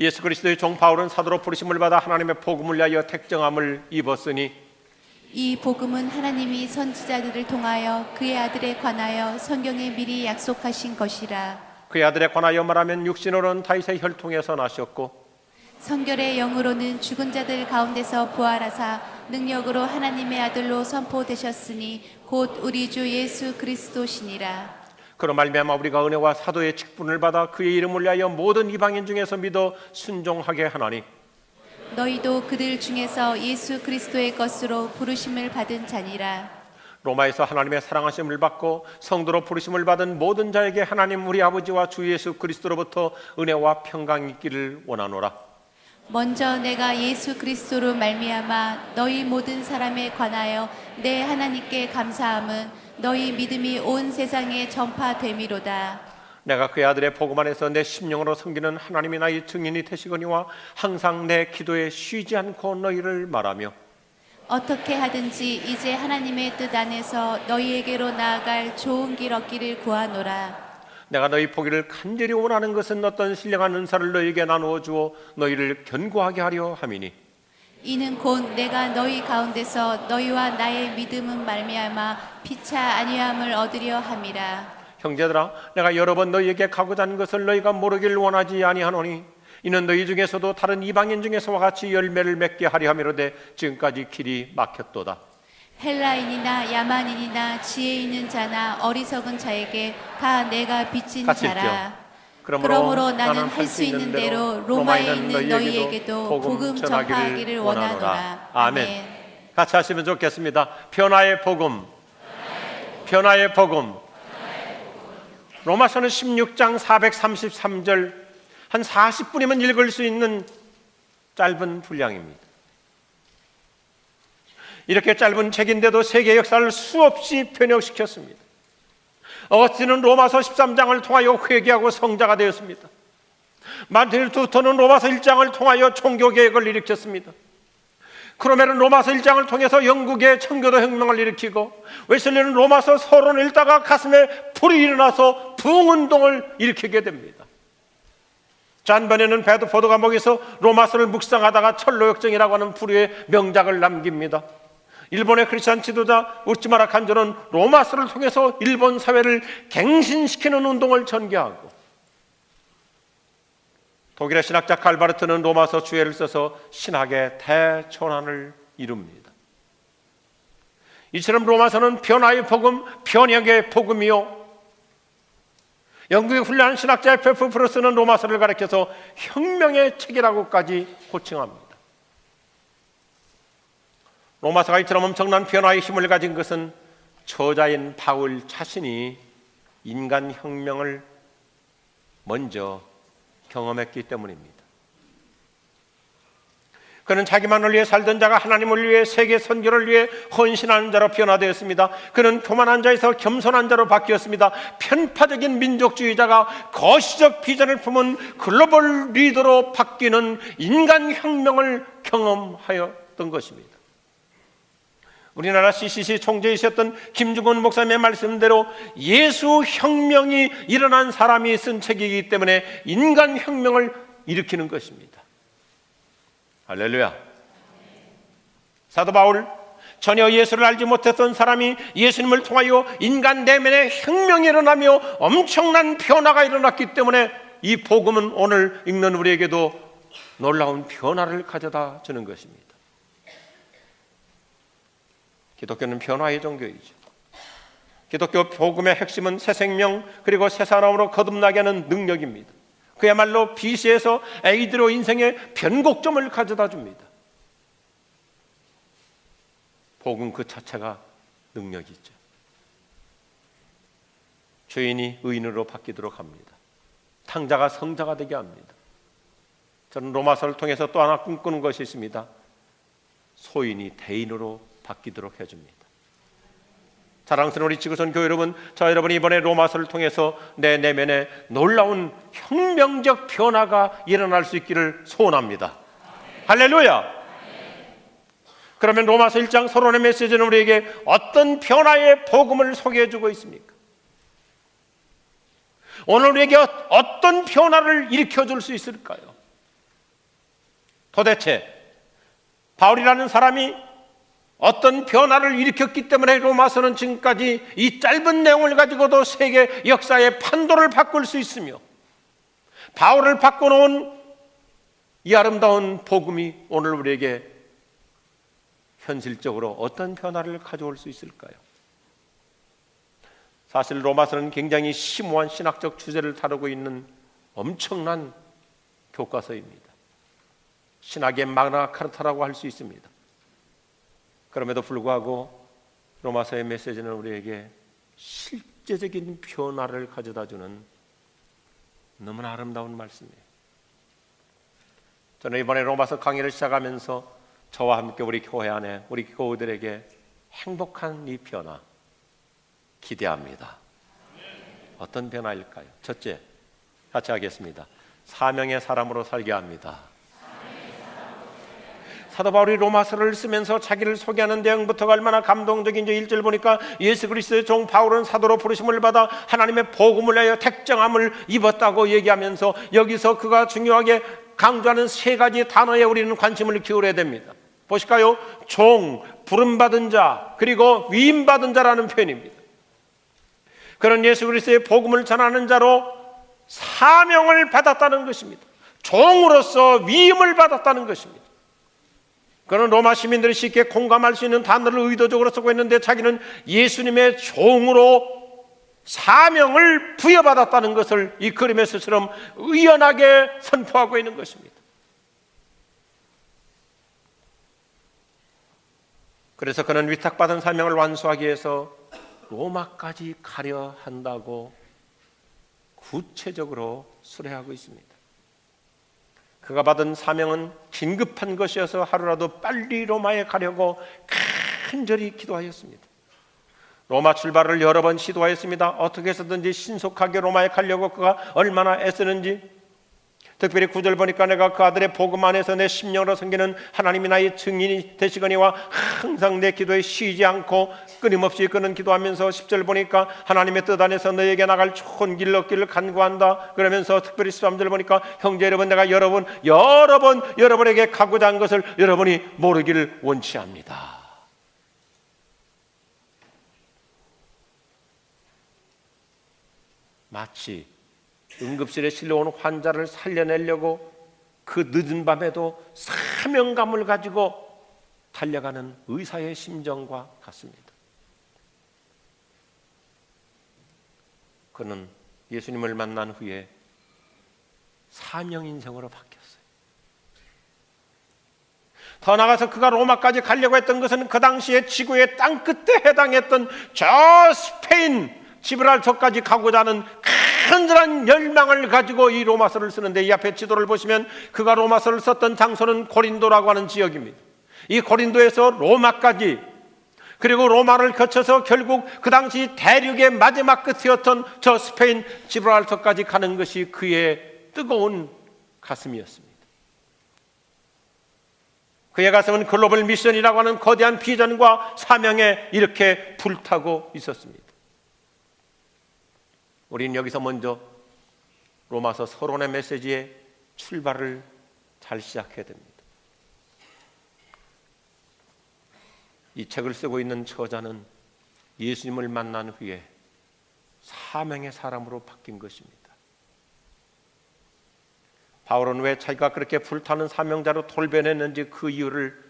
예수 그리스도의 종 바울은 사도로 부르심을 받아 하나님의 복음을 위하여 택정함을 입었으니 이 복음은 하나님이 선지자들을 통하여 그의 아들에 관하여 성경에 미리 약속하신 것이라. 그의 아들에 관하여 말하면 육신으로는 다윗의 혈통에서 나셨고 성결의 영으로는 죽은 자들 가운데서 부활하사 능력으로 하나님의 아들로 선포되셨으니 곧 우리 주 예수 그리스도시니라. 그로 말미암아 우리가 은혜와 사도의 직분을 받아 그의 이름을 위하여 모든 이방인 중에서 믿어 순종하게 하나니 너희도 그들 중에서 예수 그리스도의 것으로 부르심을 받은 자니라. 로마에서 하나님의 사랑하심을 받고 성도로 부르심을 받은 모든 자에게 하나님 우리 아버지와 주 예수 그리스도로부터 은혜와 평강이 있기를 원하노라. 먼저 내가 예수 그리스도로 말미암아 너희 모든 사람에 관하여 내 하나님께 감사함은 너희 믿음이 온 세상에 전파됨이로다. 내가 그의 아들의 복음 안에서 내 심령으로 섬기는 하나님이 나의 증인이 되시거니와 항상 내 기도에 쉬지 않고 너희를 말하며 어떻게 하든지 이제 하나님의 뜻 안에서 너희에게로 나아갈 좋은 길 얻기를 구하노라. 내가 너희 보기를 간절히 원하는 것은 어떤 신령한 은사를 너희에게 나누어 주어 너희를 견고하게 하려 함이니 이는 곧 내가 너희 가운데서 너희와 나의 믿음은 말미암아 피차 아니함을 얻으려 함이라. 형제들아 내가 여러 번 너희에게 가고자 하는 것을 너희가 모르길 원하지 아니하노니 이는 너희 중에서도 다른 이방인 중에서와 같이 열매를 맺게 하려 함이로되 지금까지 길이 막혔도다. 헬라인이나 야만인이나 지혜 있는 자나 어리석은 자에게 다 내가 빚진 자라. 그러므로 나는 할 수 있는 대로 로마에 있는 너희에게도 복음 전파하기를 원하노라. 아멘. 같이 하시면 좋겠습니다. 변화의 복음, 변화의 복음. 로마서는 16장 433절 한 40분이면 읽을 수 있는 짧은 분량입니다. 이렇게 짧은 책인데도 세계 역사를 수없이 변혁시켰습니다. 어거스틴은 로마서 13장을 통하여 회개하고 성자가 되었습니다. 마틴 루터는 로마서 1장을 통하여 종교개혁을 일으켰습니다. 크로멜은 로마서 1장을 통해서 영국의 청교도 혁명을 일으키고 웨슬리는 로마서 서론을 읽다가 가슴에 불이 일어나서 부흥운동을 일으키게 됩니다. 잔 버네는 베드포드 감옥에서 로마서를 묵상하다가 철로역정이라고 하는 불후의 명작을 남깁니다. 일본의 크리스찬 지도자 우치마라 간조는 로마서를 통해서 일본 사회를 갱신시키는 운동을 전개하고 독일의 신학자 칼바르트는 로마서 주해를 써서 신학의 대전환을 이룹니다. 이처럼 로마서는 변화의 복음, 변혁의 복음이요 영국의 훌륭한 신학자 F.F. 프로스는 로마서를 가리켜서 혁명의 책이라고까지 호칭합니다. 로마서가 이처럼 엄청난 변화의 힘을 가진 것은 저자인 바울 자신이 인간 혁명을 먼저 경험했기 때문입니다. 그는 자기만을 위해 살던 자가 하나님을 위해 세계 선교를 위해 헌신하는 자로 변화되었습니다. 그는 교만한 자에서 겸손한 자로 바뀌었습니다. 편파적인 민족주의자가 거시적 비전을 품은 글로벌 리더로 바뀌는 인간 혁명을 경험하였던 것입니다. 우리나라 CCC 총재이셨던 김중곤 목사님의 말씀대로 예수 혁명이 일어난 사람이 쓴 책이기 때문에 인간 혁명을 일으키는 것입니다. 할렐루야. 사도 바울, 전혀 예수를 알지 못했던 사람이 예수님을 통하여 인간 내면에 혁명이 일어나며 엄청난 변화가 일어났기 때문에 이 복음은 오늘 읽는 우리에게도 놀라운 변화를 가져다 주는 것입니다. 기독교는 변화의 종교이죠. 기독교 복음의 핵심은 새 생명 그리고 새 사람으로 거듭나게 하는 능력입니다. 그야말로 BC에서 AD로 인생의 변곡점을 가져다 줍니다. 복음 그 자체가 능력이죠. 죄인이 의인으로 바뀌도록 합니다. 탕자가 성자가 되게 합니다. 저는 로마서를 통해서 또 하나 꿈꾸는 것이 있습니다. 소인이 대인으로 바뀌도록 해줍니다. 사랑스러운 우리 지구촌 교회 여러분, 저 여러분이 이번에 로마서를 통해서 내 내면에 놀라운 혁명적 변화가 일어날 수 있기를 소원합니다. 할렐루야. 그러면 로마서 1장 서론의 메시지는 우리에게 어떤 변화의 복음을 소개해주고 있습니까? 오늘 우리에게 어떤 변화를 일으켜줄 수 있을까요? 도대체 바울이라는 사람이 어떤 변화를 일으켰기 때문에 로마서는 지금까지 이 짧은 내용을 가지고도 세계 역사의 판도를 바꿀 수 있으며, 바울을 바꿔놓은 이 아름다운 복음이 오늘 우리에게 현실적으로 어떤 변화를 가져올 수 있을까요? 사실 로마서는 굉장히 심오한 신학적 주제를 다루고 있는 엄청난 교과서입니다. 신학의 마그나 카르타라고 할 수 있습니다. 그럼에도 불구하고 로마서의 메시지는 우리에게 실제적인 변화를 가져다주는 너무나 아름다운 말씀이에요. 저는 이번에 로마서 강의를 시작하면서 저와 함께 우리 교회 안에 우리 교우들에게 행복한 이 변화 기대합니다. 어떤 변화일까요? 첫째, 같이 하겠습니다. 사명의 사람으로 살게 합니다. 사도 바울이 로마서를 쓰면서 자기를 소개하는 내용부터가 얼마나 감동적인지 1절 보니까 예수 그리스도의 종 바울은 사도로 부르심을 받아 하나님의 복음을 위하여 택정함을 입었다고 얘기하면서 여기서 그가 중요하게 강조하는 세 가지 단어에 우리는 관심을 기울여야 됩니다. 보실까요? 종, 부름받은 자, 그리고 위임받은 자라는 표현입니다. 그런 예수 그리스도의 복음을 전하는 자로 사명을 받았다는 것입니다. 종으로서 위임을 받았다는 것입니다. 그는 로마 시민들이 쉽게 공감할 수 있는 단어를 의도적으로 쓰고 있는데 자기는 예수님의 종으로 사명을 부여받았다는 것을 이 그림에서처럼 의연하게 선포하고 있는 것입니다. 그래서 그는 위탁받은 사명을 완수하기 위해서 로마까지 가려 한다고 구체적으로 수레하고 있습니다. 그가 받은 사명은 긴급한 것이어서 하루라도 빨리 로마에 가려고 간절히 기도하였습니다. 로마 출발을 여러 번 시도하였습니다. 어떻게 해서든지 신속하게 로마에 가려고 그가 얼마나 애쓰는지, 특별히 9절 보니까 내가 그 아들의 복음 안에서 내 심령으로 섬기는 하나님이 나의 증인이 되시거니와 항상 내 기도에 쉬지 않고 끊임없이 그는 기도하면서 10절 보니까 하나님의 뜻 안에서 너에게 나갈 좋은 길 얻기를 간구한다. 그러면서 특별히 13절 보니까 형제 여러분, 내가 여러 번 여러분에게 가고자 한 것을 여러분이 모르기를 원치 합니다. 마치 응급실에 실려온 환자를 살려내려고 그 늦은 밤에도 사명감을 가지고 달려가는 의사의 심정과 같습니다. 그는 예수님을 만난 후에 사명 인생으로 바뀌었어요. 더 나아가서 그가 로마까지 가려고 했던 것은 그 당시에 지구의 땅끝에 해당했던 저 스페인 지브랄터까지 가고자 하는 간절한 열망을 가지고 이 로마서를 쓰는데, 이 앞에 지도를 보시면 그가 로마서를 썼던 장소는 고린도라고 하는 지역입니다. 이 고린도에서 로마까지, 그리고 로마를 거쳐서 결국 그 당시 대륙의 마지막 끝이었던 저 스페인 지브랄터까지 가는 것이 그의 뜨거운 가슴이었습니다. 그의 가슴은 글로벌 미션이라고 하는 거대한 비전과 사명에 이렇게 불타고 있었습니다. 우리는 여기서 먼저 로마서 서론의 메시지의 출발을 잘 시작해야 됩니다. 이 책을 쓰고 있는 저자는 예수님을 만난 후에 사명의 사람으로 바뀐 것입니다. 바울은 왜 자기가 그렇게 불타는 사명자로 돌변했는지 그 이유를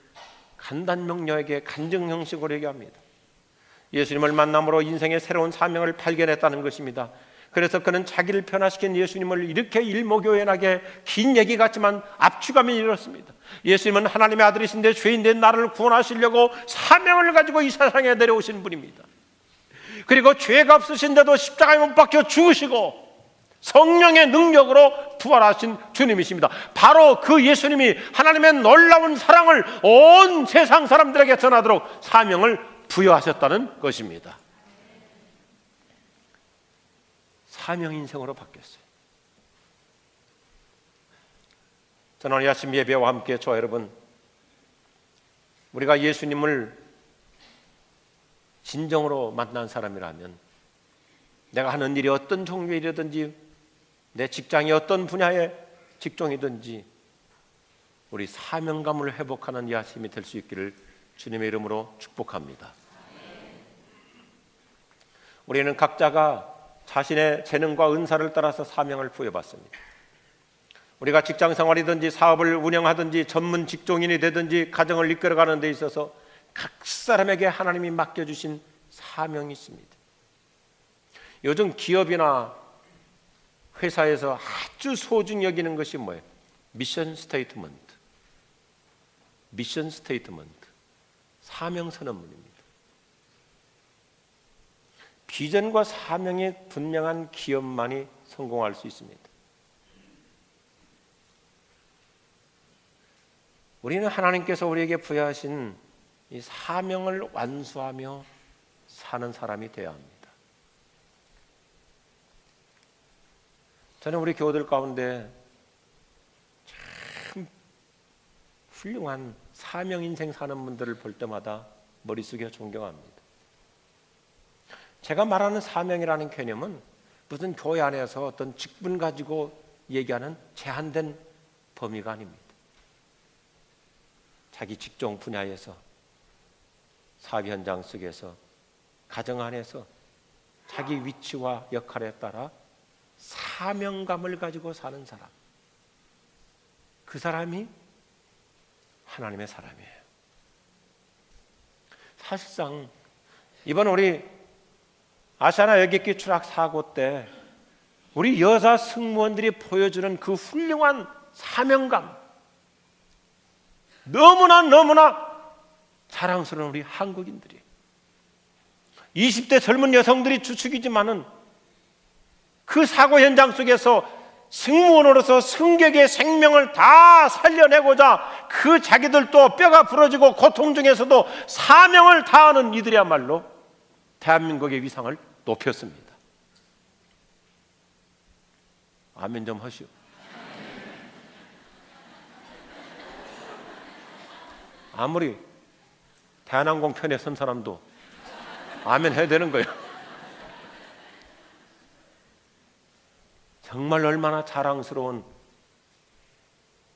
간단 명료하게 간증 형식으로 얘기합니다. 예수님을 만남으로 인생의 새로운 사명을 발견했다는 것입니다. 그래서 그는 자기를 변화시킨 예수님을 이렇게 일목요연하게 긴 얘기 같지만 압축하면 이렇습니다. 예수님은 하나님의 아들이신데 죄인된 나를 구원하시려고 사명을 가지고 이 세상에 내려오신 분입니다. 그리고 죄가 없으신데도 십자가에 못 박혀 죽으시고 성령의 능력으로 부활하신 주님이십니다. 바로 그 예수님이 하나님의 놀라운 사랑을 온 세상 사람들에게 전하도록 사명을 부여하셨다는 것입니다. 사명 인생으로 바뀌었어요. 저는 오늘 아침 예배와 함께 저와 여러분, 우리가 예수님을 진정으로 만난 사람이라면 내가 하는 일이 어떤 종류의 일이든지, 내 직장이 어떤 분야의 직종이든지, 우리 사명감을 회복하는 이 아침이 될 수 있기를 주님의 이름으로 축복합니다. 우리는 각자가 자신의 재능과 은사를 따라서 사명을 부여받습니다. 우리가 직장 생활이든지 사업을 운영하든지 전문 직종인이 되든지 가정을 이끌어가는 데 있어서 각 사람에게 하나님이 맡겨주신 사명이 있습니다. 요즘 기업이나 회사에서 아주 소중히 여기는 것이 뭐예요? 미션 스테이트먼트. 미션 스테이트먼트. 사명 선언문입니다. 비전과 사명이 분명한 기업만이 성공할 수 있습니다. 우리는 하나님께서 우리에게 부여하신 이 사명을 완수하며 사는 사람이 되어야 합니다. 저는 우리 교우들 가운데 참 훌륭한 사명 인생 사는 분들을 볼 때마다 머리 숙여 존경합니다. 제가 말하는 사명이라는 개념은 무슨 교회 안에서 어떤 직분 가지고 얘기하는 제한된 범위가 아닙니다. 자기 직종 분야에서, 사업 현장 속에서, 가정 안에서 자기 위치와 역할에 따라 사명감을 가지고 사는 사람, 그 사람이 하나님의 사람이에요. 사실상 이번 우리 아시아나 여객기 추락 사고 때 우리 여자 승무원들이 보여주는 그 훌륭한 사명감, 너무나 자랑스러운 우리 한국인들이, 20대 젊은 여성들이 주축이지만은 그 사고 현장 속에서 승무원으로서 승객의 생명을 다 살려내고자 그 자기들도 뼈가 부러지고 고통 중에서도 사명을 다하는 이들이야말로 대한민국의 위상을 높였습니다. 아멘 좀 하시오. 아무리 대한항공 편에 선 사람도 아멘 해야 되는 거예요. 정말 얼마나 자랑스러운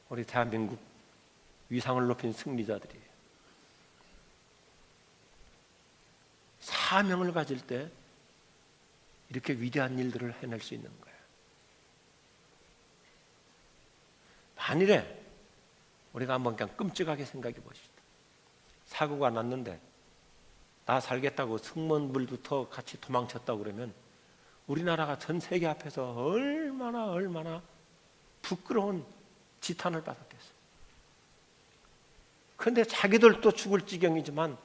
우리 대한민국 위상을 높인 승리자들이에요. 사명을 가질 때 이렇게 위대한 일들을 해낼 수 있는 거예요. 만일에 우리가 한번 그냥 끔찍하게 생각해 보십시다. 사고가 났는데 나 살겠다고 승무원들부터 같이 도망쳤다고 그러면 우리나라가 전 세계 앞에서 얼마나 부끄러운 지탄을 받았겠어요. 그런데 자기들도 죽을 지경이지만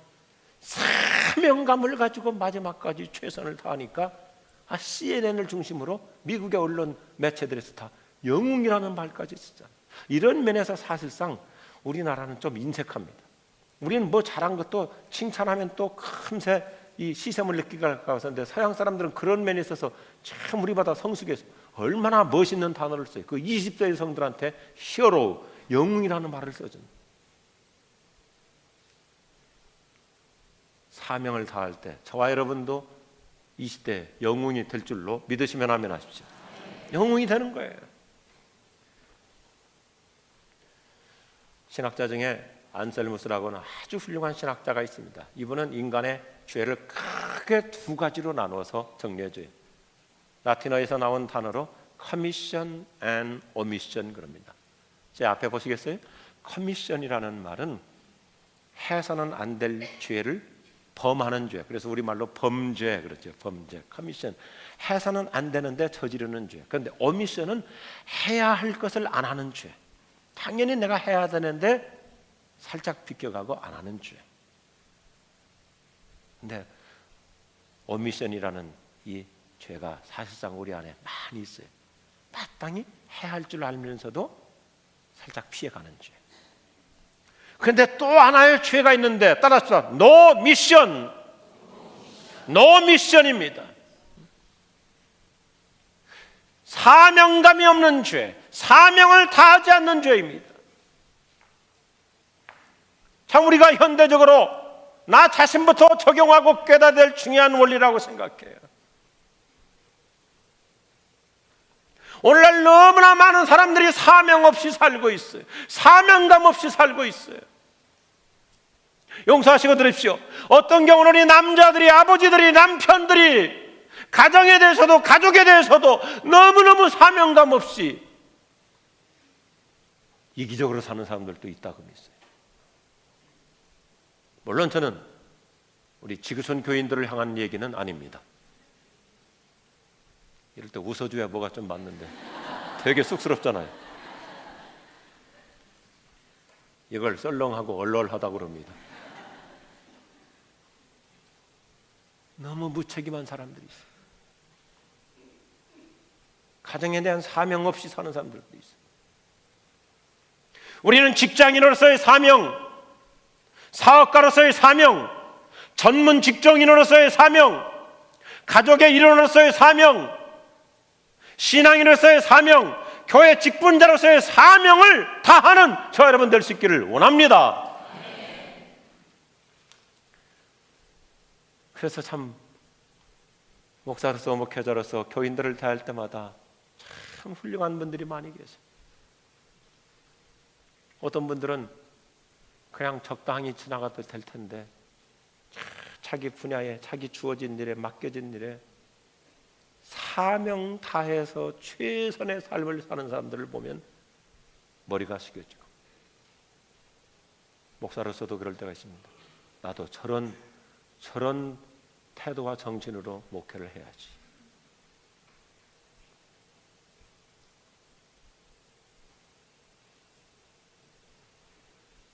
사명감을 가지고 마지막까지 최선을 다하니까 CNN을 중심으로 미국의 언론 매체들에서 다 영웅이라는 말까지 쓰잖아요. 이런 면에서 사실상 우리나라는 좀 인색합니다. 우리는 뭐 잘한 것도 칭찬하면 또 금세 이 시샘을 느끼게 가서는데 서양 사람들은 그런 면에 있어서 참 우리보다 성숙해서 얼마나 멋있는 단어를 써요. 그 20대 여성들한테 히어로, 영웅이라는 말을 써준. 사명을 다할 때 저와 여러분도 20대 영웅이 될 줄로 믿으시면 아멘 하십시오. 영웅이 되는 거예요. 신학자 중에 안셀무스라고는 아주 훌륭한 신학자가 있습니다. 이분은 인간의 죄를 크게 두 가지로 나누어서 정리해줘요. 라틴어에서 나온 단어로 commission and omission 그럽니다. 제 앞에 보시겠어요? commission이라는 말은 해서는 안 될 죄를 범하는 죄. 그래서 우리말로 범죄 그렇죠. 범죄. commission. 해서는 안 되는데 저지르는 죄. 그런데 omission은 해야 할 것을 안 하는 죄. 당연히 내가 해야 되는데 살짝 비껴가고 안 하는 죄. 근데 오미션이라는 이 죄가 사실상 우리 안에 많이 있어요. 마땅히 해야 할 줄 알면서도 살짝 피해가는 죄. 그런데 또 하나의 죄가 있는데 따라서 노 미션. 노 미션입니다. 사명감이 없는 죄, 사명을 다하지 않는 죄입니다. 참 우리가 현대적으로 나 자신부터 적용하고 깨달아야 될 중요한 원리라고 생각해요. 오늘날 너무나 많은 사람들이 사명 없이 살고 있어요. 사명감 없이 살고 있어요. 용서하시고 들으십시오. 어떤 경우는 이 남자들이, 아버지들이, 남편들이 가정에 대해서도 가족에 대해서도 너무너무 사명감 없이 이기적으로 사는 사람들도 있다고 믿어요. 물론 저는 우리 지구촌 교인들을 향한 얘기는 아닙니다. 이럴 때 웃어줘야 뭐가 좀 맞는데 되게 쑥스럽잖아요. 이걸 썰렁하고 얼얼하다고 그럽니다. 너무 무책임한 사람들이 있어요. 가정에 대한 사명 없이 사는 사람들도 있어요. 우리는 직장인으로서의 사명, 사업가로서의 사명, 전문 직종인으로서의 사명, 가족의 일원으로서의 사명, 신앙인으로서의 사명, 교회 직분자로서의 사명을 다하는 저 여러분 될 수 있기를 원합니다. 그래서 참 목사로서 목회자로서 교인들을 대할 때마다 참 훌륭한 분들이 많이 계세요. 어떤 분들은 그냥 적당히 지나가도 될 텐데 자기 분야에, 자기 주어진 일에, 맡겨진 일에 사명 다해서 최선의 삶을 사는 사람들을 보면 머리가 숙여지고, 목사로서도 그럴 때가 있습니다. 나도 저런 태도와 정신으로 목회를 해야지.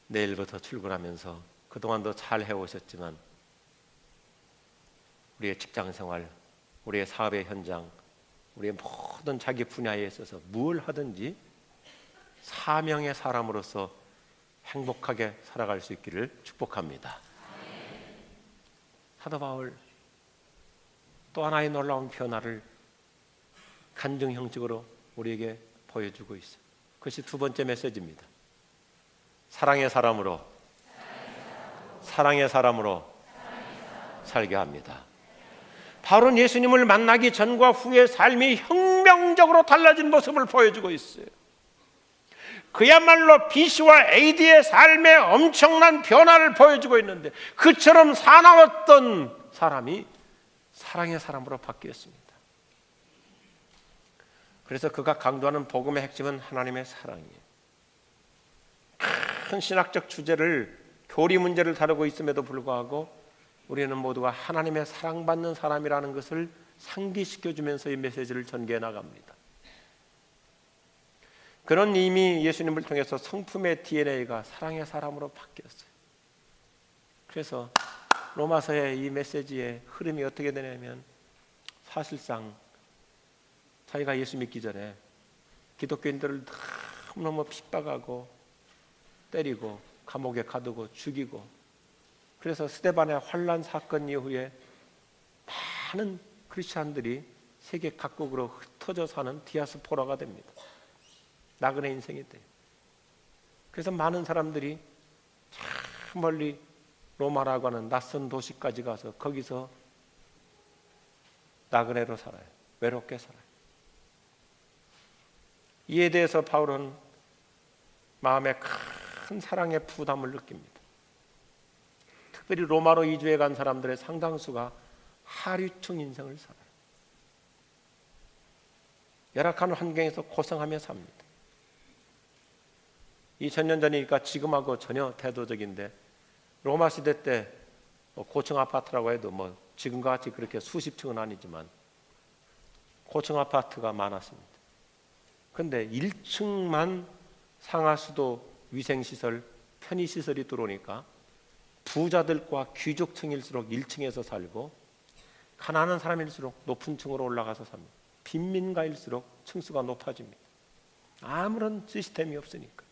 내일부터 출근하면서 그동안도 잘 해오셨지만 우리의 직장생활, 우리의 사업의 현장, 우리의 모든 자기 분야에 있어서 뭘 하든지 사명의 사람으로서 행복하게 살아갈 수 있기를 축복합니다. 사도 바울 또 하나의 놀라운 변화를 간증 형식으로 우리에게 보여주고 있어요. 그것이 두 번째 메시지입니다. 사랑의 사람으로 살게 합니다. 바울은 예수님을 만나기 전과 후의 삶이 혁명적으로 달라진 모습을 보여주고 있어요. 그야말로 BC와 AD의 삶에 엄청난 변화를 보여주고 있는데, 그처럼 사나웠던 사람이 사랑의 사람으로 바뀌었습니다. 그래서 그가 강조하는 복음의 핵심은 하나님의 사랑이에요. 큰 신학적 주제를, 교리 문제를 다루고 있음에도 불구하고 우리는 모두가 하나님의 사랑받는 사람이라는 것을 상기시켜주면서 이 메시지를 전개해 나갑니다. 그런 이미 예수님을 통해서 성품의 DNA가 사랑의 사람으로 바뀌었어요. 그래서 로마서의 이 메시지의 흐름이 어떻게 되냐면, 사실상 자기가 예수 믿기 전에 기독교인들을 너무너무 핍박하고 때리고 감옥에 가두고 죽이고, 그래서 스데반의 환란 사건 이후에 많은 크리스찬들이 세계 각국으로 흩어져 사는 디아스포라가 됩니다. 나그네 인생이 돼요. 그래서 많은 사람들이 참 멀리 로마라고 하는 낯선 도시까지 가서 거기서 나그네로 살아요. 외롭게 살아요. 이에 대해서 바울은 마음에 큰 사랑의 부담을 느낍니다. 특별히 로마로 이주해 간 사람들의 상당수가 하류층 인생을 살아요. 열악한 환경에서 고생하며 삽니다. 2000년 전이니까 지금하고 전혀 태도적인데, 로마 시대 때 고층 아파트라고 해도 지금과 같이 그렇게 수십 층은 아니지만 고층 아파트가 많았습니다. 그런데 1층만 상하수도, 위생시설, 편의시설이 들어오니까 부자들과 귀족층일수록 1층에서 살고, 가난한 사람일수록 높은 층으로 올라가서 삽니다. 빈민가일수록 층수가 높아집니다. 아무런 시스템이 없으니까.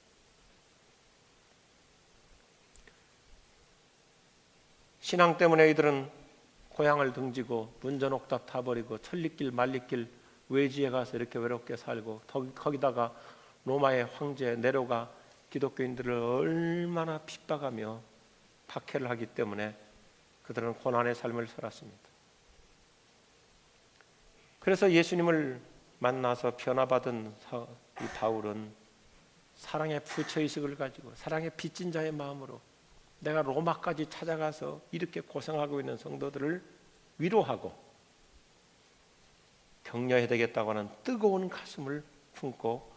신앙 때문에 이들은 고향을 등지고 문전옥답 타버리고 천리길 말리길 외지에 가서 이렇게 외롭게 살고, 거기다가 로마의 황제 네로가 기독교인들을 얼마나 핍박하며 박해를 하기 때문에 그들은 고난의 삶을 살았습니다. 그래서 예수님을 만나서 변화받은 이 바울은 사랑의 부처의식을 가지고 사랑의 빚진 자의 마음으로 내가 로마까지 찾아가서 이렇게 고생하고 있는 성도들을 위로하고 격려해야 되겠다고 하는 뜨거운 가슴을 품고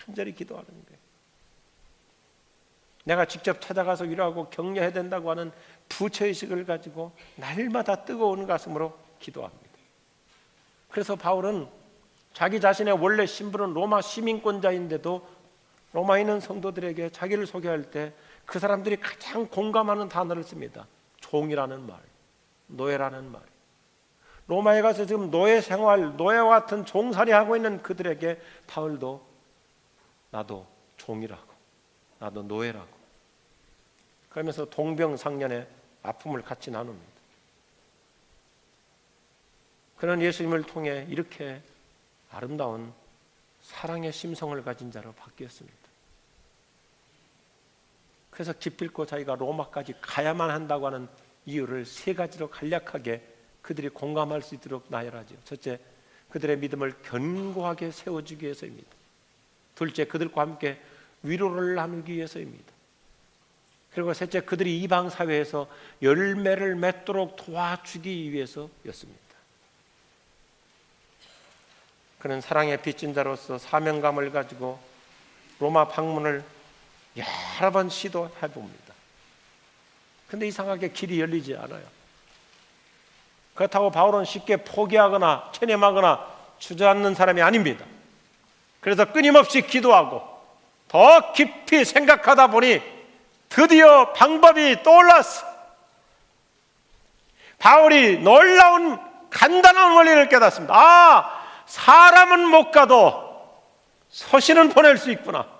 간절히 기도하는 거예요. 내가 직접 찾아가서 위로하고 격려해야 된다고 하는 부처의식을 가지고 날마다 뜨거운 가슴으로 기도합니다. 그래서 바울은 자기 자신의 원래 신분은 로마 시민권자인데도 로마에 있는 성도들에게 자기를 소개할 때 그 사람들이 가장 공감하는 단어를 씁니다. 종이라는 말, 노예라는 말. 로마에 가서 지금 노예 생활, 노예와 같은 종살이 하고 있는 그들에게 바울도 나도 종이라고, 나도 노예라고 그러면서 동병상련의 아픔을 같이 나눕니다. 그런 예수님을 통해 이렇게 아름다운 사랑의 심성을 가진 자로 바뀌었습니다. 그래서 기필코 자기가 로마까지 가야만 한다고 하는 이유를 3가지로 간략하게 그들이 공감할 수 있도록 나열하죠. 첫째, 그들의 믿음을 견고하게 세워주기 위해서입니다. 둘째, 그들과 함께 위로를 나누기 위해서입니다. 그리고 셋째, 그들이 이방 사회에서 열매를 맺도록 도와주기 위해서였습니다. 그는 사랑의 빚진 자로서 사명감을 가지고 로마 방문을 여러 번 시도해 봅니다. 그런데 이상하게 길이 열리지 않아요. 그렇다고 바울은 쉽게 포기하거나 체념하거나 주저앉는 사람이 아닙니다. 그래서 끊임없이 기도하고 더 깊이 생각하다 보니 드디어 방법이 떠올랐어. 바울이 놀라운 간단한 원리를 깨닫습니다. 사람은 못 가도 서신은 보낼 수 있구나.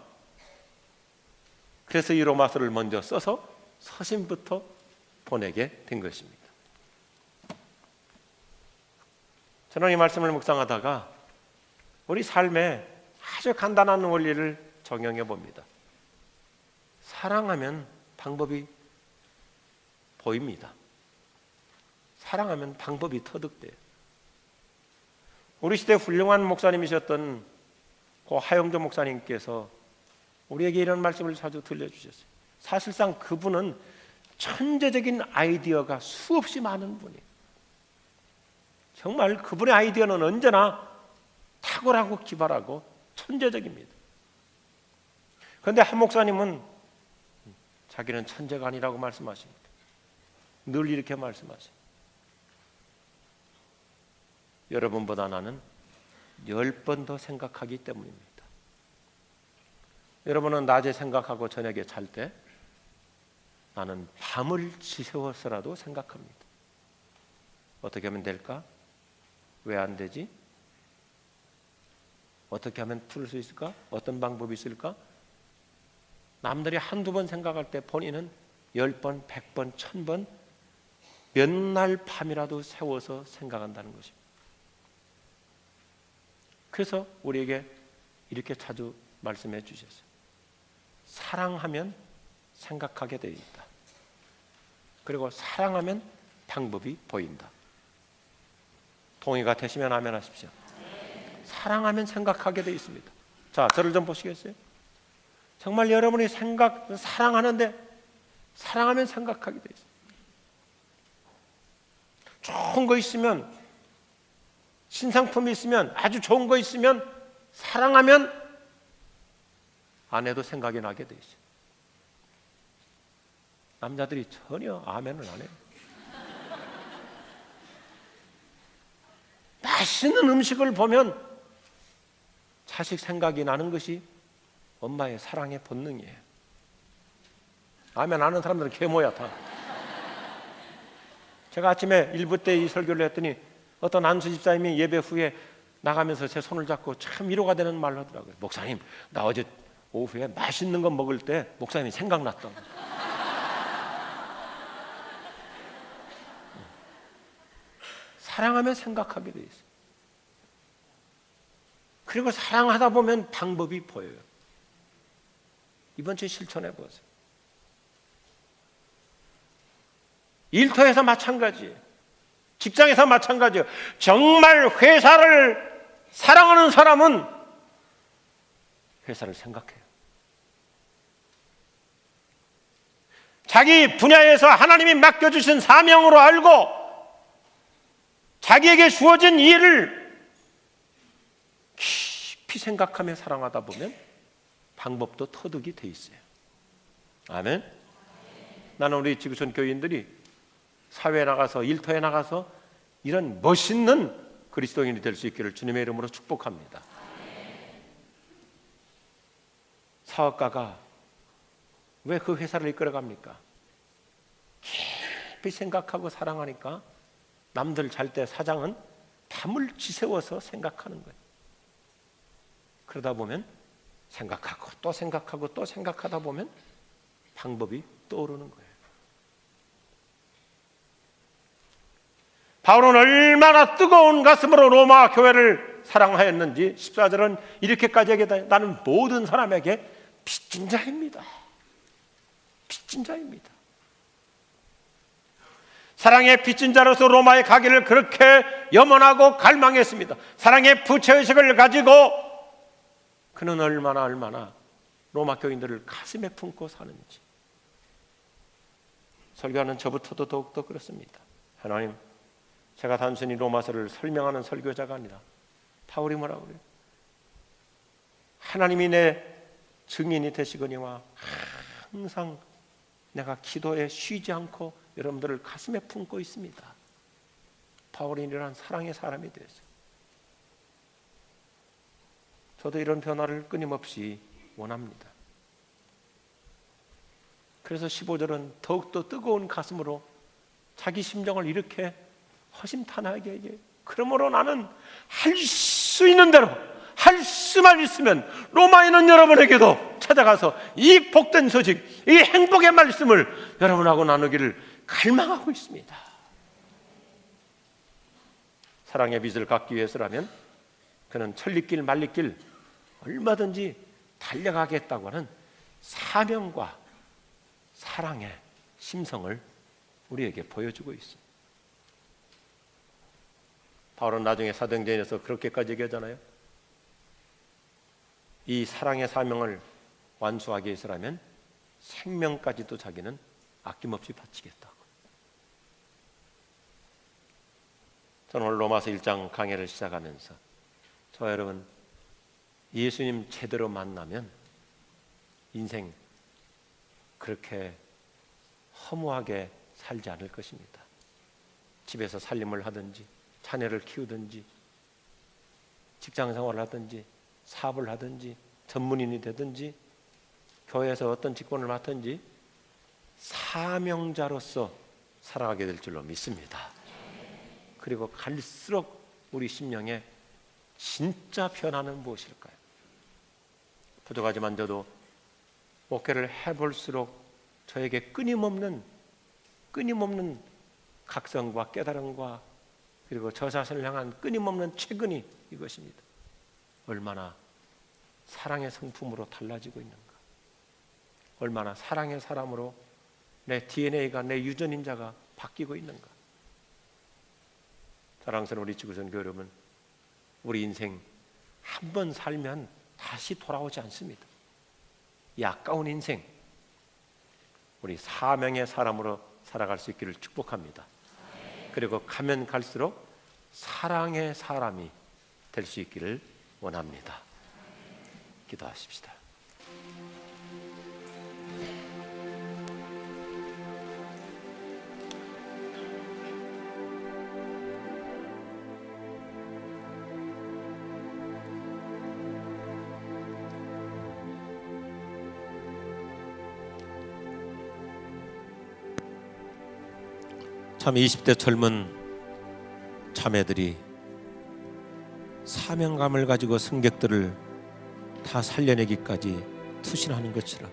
그래서 이 로마서를 먼저 써서 서신부터 보내게 된 것입니다. 저는 이 말씀을 묵상하다가 우리 삶에 아주 간단한 원리를 적용해 봅니다. 사랑하면 방법이 보입니다. 사랑하면 방법이 터득돼요. 우리 시대 훌륭한 목사님이셨던 고 하영조 목사님께서 우리에게 이런 말씀을 자주 들려주셨어요. 사실상 그분은 천재적인 아이디어가 수없이 많은 분이에요. 정말 그분의 아이디어는 언제나 탁월하고 기발하고 천재적입니다. 그런데 한 목사님은 자기는 천재가 아니라고 말씀하십니다. 늘 이렇게 말씀하세요. 여러분보다 나는 10번 더 생각하기 때문입니다. 여러분은 낮에 생각하고 저녁에 잘 때 나는 밤을 지새워서라도 생각합니다. 어떻게 하면 될까? 왜 안 되지? 어떻게 하면 풀 수 있을까? 어떤 방법이 있을까? 남들이 한두 번 생각할 때 본인은 10번, 100번, 1000번 몇 날 밤이라도 세워서 생각한다는 것입니다. 그래서 우리에게 이렇게 자주 말씀해 주셨어요. 사랑하면 생각하게 되어 있다. 그리고 사랑하면 방법이 보인다. 동의가 되시면 아멘 하십시오. 사랑하면 생각하게 되어 있습니다. 자, 저를 좀 보시겠어요? 정말 여러분이 사랑하는데 사랑하면 생각하게 되어 있습니다. 좋은 거 있으면, 신상품이 있으면, 아주 좋은 거 있으면 사랑하면 아내도 생각이 나게 돼 있어요. 남자들이 전혀 아멘을 안 해요. 맛있는 음식을 보면 자식 생각이 나는 것이 엄마의 사랑의 본능이에요. 아멘 안 하는 사람들은 계모야 다. 제가 아침에 1부 때 이 설교를 했더니 어떤 안수 집사님이 예배 후에 나가면서 제 손을 잡고 참 위로가 되는 말을 하더라고요. 목사님, 나 어제 오후에 맛있는 거 먹을 때 목사님이 생각났다. 사랑하면 생각하게 돼 있어요. 그리고 사랑하다 보면 방법이 보여요. 이번 주에 실천해 보세요. 일터에서 마찬가지예요. 직장에서 마찬가지예요. 정말 회사를 사랑하는 사람은 회사를 생각해요. 자기 분야에서 하나님이 맡겨주신 사명으로 알고 자기에게 주어진 일을 깊이 생각하며 사랑하다 보면 방법도 터득이 돼 있어요. 아멘. 나는 우리 지구촌 교인들이 사회에 나가서 일터에 나가서 이런 멋있는 그리스도인이 될 수 있기를 주님의 이름으로 축복합니다. 사업가가 왜 그 회사를 이끌어갑니까? 깊이 생각하고 사랑하니까 남들 잘 때 사장은 밤을 지새워서 생각하는 거예요. 그러다 보면 생각하고 또 생각하고 또 생각하다 보면 방법이 떠오르는 거예요. 바울은 얼마나 뜨거운 가슴으로 로마 교회를 사랑하였는지 14절은 이렇게까지 얘기했다. 나는 모든 사람에게 빚진 자입니다. 빚진 자입니다. 사랑의 빚진 자로서 로마에 가기를 그렇게 염원하고 갈망했습니다. 사랑의 부채의식을 가지고 그는 얼마나 로마 교인들을 가슴에 품고 사는지. 설교하는 저부터도 더욱더 그렇습니다. 하나님, 제가 단순히 로마서를 설명하는 설교자가 아니라 바울이 뭐라고 그래요? 하나님이 내 증인이 되시거니와 항상 내가 기도에 쉬지 않고 여러분들을 가슴에 품고 있습니다. 바울이 이러한 사랑의 사람이 되었어요. 저도 이런 변화를 끊임없이 원합니다. 그래서 15절은 더욱더 뜨거운 가슴으로 자기 심정을 이렇게 허심탄회하게 얘기해요. 그러므로 나는 할 수 있는 대로 할 수만 있으면 로마에 있는 여러분에게도 찾아가서 이 복된 소식, 이 행복의 말씀을 여러분하고 나누기를 갈망하고 있습니다. 사랑의 빚을 갚기 위해서라면 그는 천리길 만리길 얼마든지 달려가겠다고 하는 사명과 사랑의 심성을 우리에게 보여주고 있습니다. 바울은 나중에 사도행전에서 그렇게까지 얘기하잖아요. 이 사랑의 사명을 완수하기 위해서라면 생명까지도 자기는 아낌없이 바치겠다고. 저는 오늘 로마서 1장 강해를 시작하면서 저와 여러분, 예수님 제대로 만나면 인생 그렇게 허무하게 살지 않을 것입니다. 집에서 살림을 하든지 자녀를 키우든지 직장생활을 하든지 사업을 하든지 전문인이 되든지 교회에서 어떤 직분을 맡든지 사명자로서 살아가게 될 줄로 믿습니다. 그리고 갈수록 우리 심령에 진짜 변화는 무엇일까요? 부족하지만 저도 목회를 해볼수록 저에게 끊임없는 각성과 깨달음과 그리고 저 자신을 향한 끊임없는 최근이 이것입니다. 얼마나 사랑의 성품으로 달라지고 있는가, 얼마나 사랑의 사람으로 내 DNA가, 내 유전인자가 바뀌고 있는가. 사랑스러운 우리 지구촌 교회 여러분, 우리 인생 한 번 살면 다시 돌아오지 않습니다. 이 아까운 인생 우리 사명의 사람으로 살아갈 수 있기를 축복합니다. 그리고 가면 갈수록 사랑의 사람이 될 수 있기를 원합니다. 기도하십시다. 참 20대 젊은 자매들이 사명감을 가지고 승객들을 다 살려내기까지 투신하는 것처럼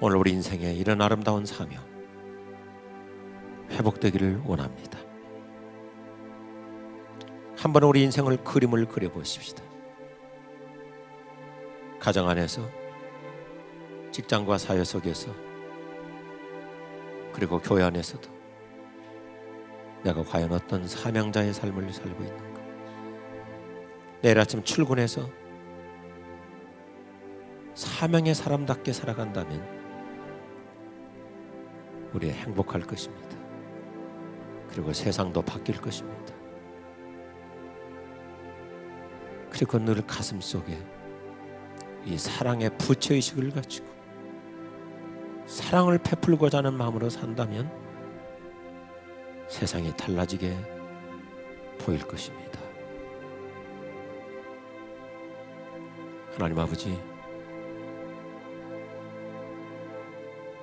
오늘 우리 인생에 이런 아름다운 사명 회복되기를 원합니다. 한번 우리 인생을 그림을 그려보십시다. 가정 안에서, 직장과 사회 속에서, 그리고 교회 안에서도 내가 과연 어떤 사명자의 삶을 살고 있는가? 내일 아침 출근해서 사명의 사람답게 살아간다면 우리 행복할 것입니다. 그리고 세상도 바뀔 것입니다. 그리고 늘 가슴속에 이 사랑의 부채의식을 가지고 사랑을 베풀고자 하는 마음으로 산다면 세상이 달라지게 보일 것입니다. 하나님 아버지,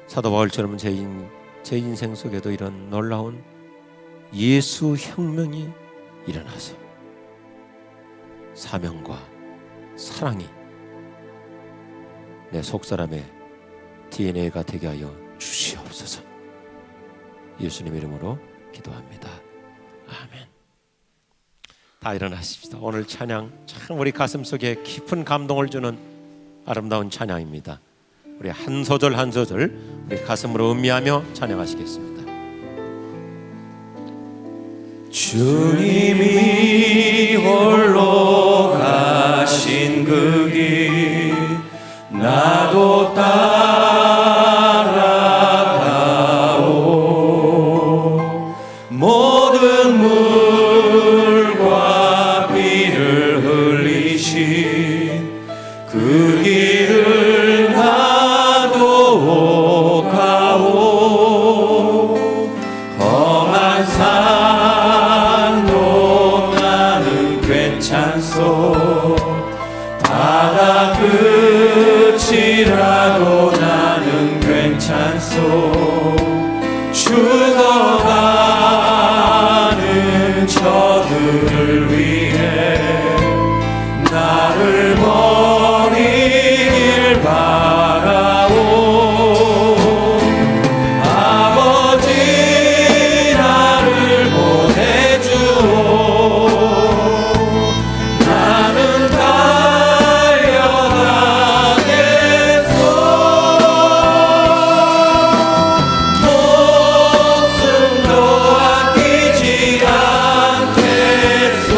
사도 바울처럼 제 인생 속에도 이런 놀라운 예수 혁명이 일어나서 사명과 사랑이 내 속사람의 DNA가 되게 하여 주시옵소서. 예수님 이름으로 기도합니다. 아멘. 다 일어나십시다. 오늘 찬양 참 우리 가슴속에 깊은 감동을 주는 아름다운 찬양입니다. 우리 한 소절 한 소절 우리 가슴으로 음미하며 찬양하시겠습니다. 주님이 홀로 가신 그 길 나도 따라가오. 모든 물과 피를 흘리신 그 길을 나도 가오. 험한 산도 나는 괜찮소. 바다 끝이라도 나는 괜찮소. 죽어가는 저들을 위해 나를 버리길 바라오. 아버지 나를 보내주오. 나는 달려가겠소. 목숨도 아끼지 않겠소.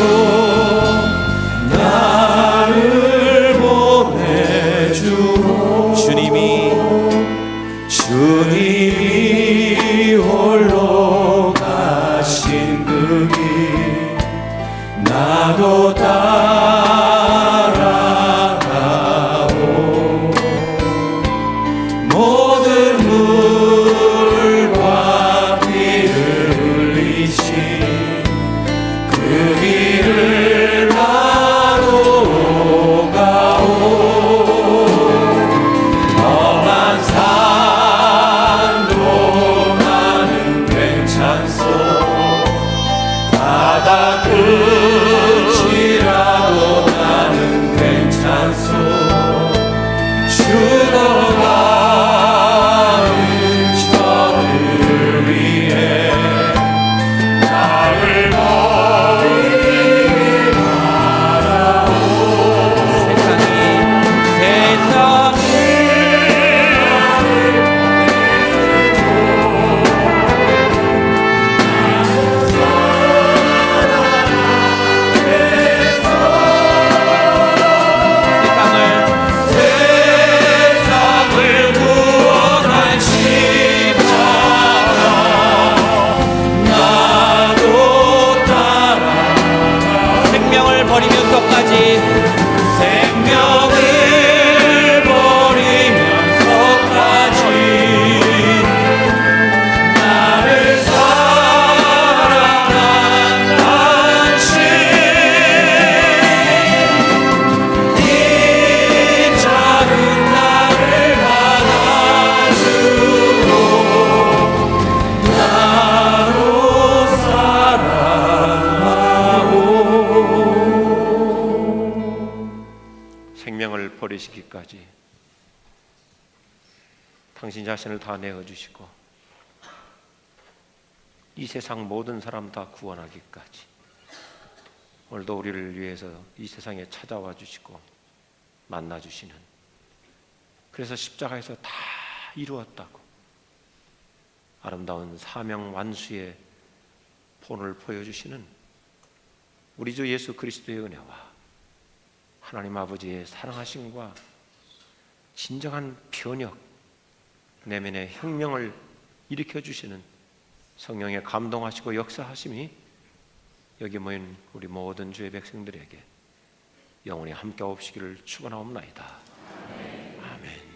나를 보내주오. 주님이 홀로 가신 그 길 나도 따라가오. 모든 물과 피를 흘리신 그 길을 나도 가오. 험한 산도 나는 괜찮소. 바다 끝이라도 나는 괜찮소. 죽어가는 저들을 위해 나를 버리길 바라오. 세상이 세상을 구원한 십자가 나도 따라 생명을 버리면서까지 나를 사랑한 당신 이 작은 나를 받아주고 나로 사랑하오. 생명을 버리시기까지 당신 자신을 다 내어주시고 이 세상 모든 사람 다 구원하기까지 오늘도 우리를 위해서 이 세상에 찾아와 주시고 만나 주시는, 그래서 십자가에서 다 이루었다고 아름다운 사명 완수의 본을 보여주시는 우리 주 예수 그리스도의 은혜와 하나님 아버지의 사랑하심과 진정한 변혁, 내면의 혁명을 일으켜주시는 성령의 감동하시고 역사하심이 여기 모인 우리 모든 주의 백성들에게 영원히 함께 없으시기를 축원하옵나이다. 아멘.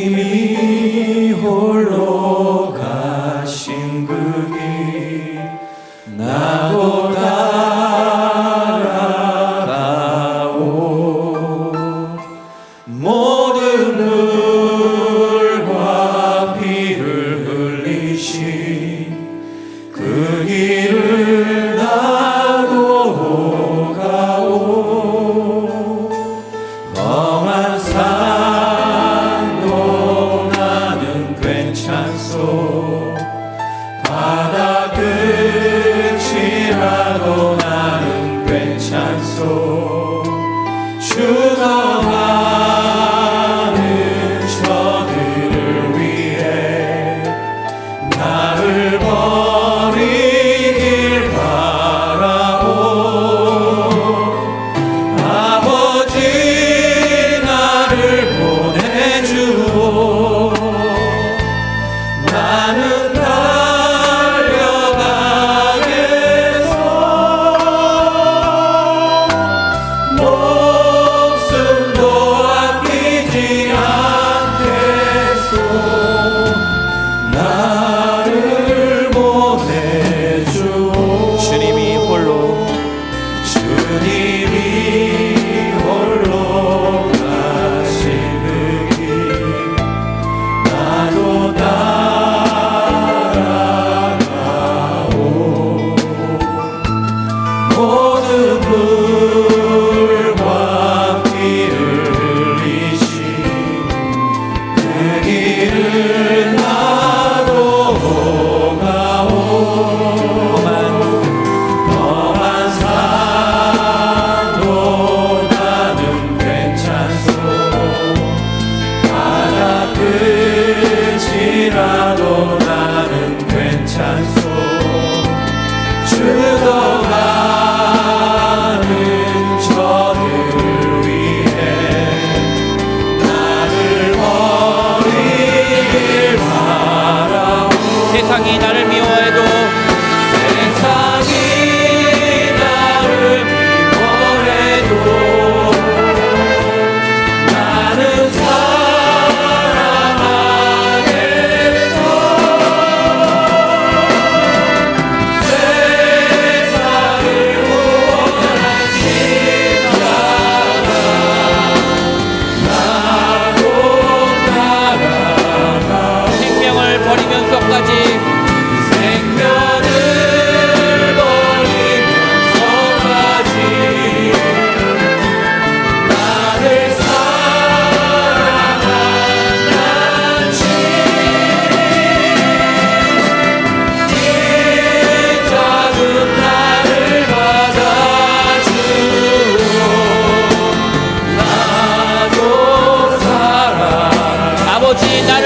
주님이 홀로 가신 그 길 나도 따라가오. 모든 물과 피를 흘리신 그 길을 나도 가오. 험한 산도 나는 괜찮소. 바다 끝이라도 나는 괜찮소. 죽어가는 저들을 위해 나를 버리길 바라오. 아버지 나를 보내주오. 나는 달려가겠소. 목숨도 아끼지 않겠소. 나를 보내주오. 주님이 홀로 가신 그 길 나도 따라가오. 모든 물과 피를 흘리신 그 길을 나도 가오. 험한 산도 나는 괜찮소. 바다 끝이라도 나는 괜찮소. 죽어가는 저들을 위해 나를 버리길 바라오. 세상이 나를 미워해도 세상이 나를 미워해도 나는 사랑하겠소. 세상을 구원한 십자가 나도 따라가오. 생명을 버리면서까지 생명을 버리면서까지 나를 사랑한다지. 이 작은 나를 받아주오. 나도 사랑. 아버지 나를